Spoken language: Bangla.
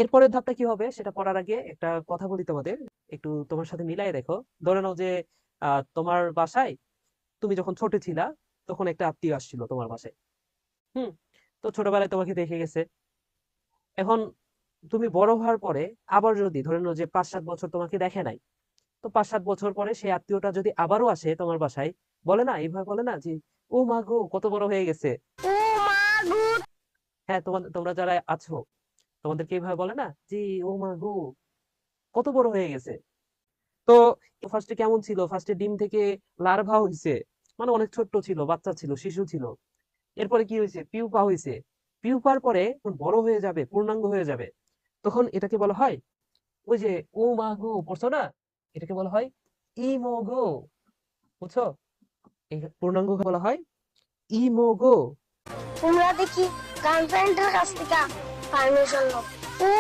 এরপরের ধাপটা কি হবে সেটা পড়ার আগে একটা কথা বলি তোমাদের, একটু তোমার সাথে মিলাই দেখো। ধরে নাও যে তোমার বাসায় তুমি যখন ছোট ছিলা তখন একটা আত্মীয় আসছিল তোমার বাসায়। হুম। তো ছোটবেলায় তোমাকে দেখে গেছে। এখন তুমি বড় হওয়ার পরে আবার যদি ধরে নাও যে ৫-৭ বছর তোমাকে দেখে নাই, তো ৫-৭ বছর পরে সেই আত্মীয়টা যদি আবারও আসে তোমার বাসায়, বলে না, এইভাবে বলে না যে ও মা গো কত বড় হয়ে গেছে। হ্যাঁ, তোমরা যারা আছো তোমাদেরকে এইভাবে বলে না যে ও মা গো কত বড় হয়ে গেছে। তো ফার্স্টে কেমন ছিল, ফার্স্টে ডিম থেকে লার্ভা হইছে, মানে অনেক ছোট্ট ছিল, বাচ্চা ছিল, শিশু ছিল। এরপরে কি হয়েছে, পিউপা হয়েছে। পিউপার পরে যখন বড় হয়ে যাবে, পূর্ণাঙ্গ হয়ে যাবে, তখন এটাকে বলা হয়, ওই যে ও মা গো পড়ছো না, এটাকে বলা হয় ইমোগো। বুঝছো? এই পূর্ণাঙ্গ বলা হয় ইমোগো। তোমরা দেখি গার্লফ্রেন্ডের কাছ থেকে পারমিশন নাও।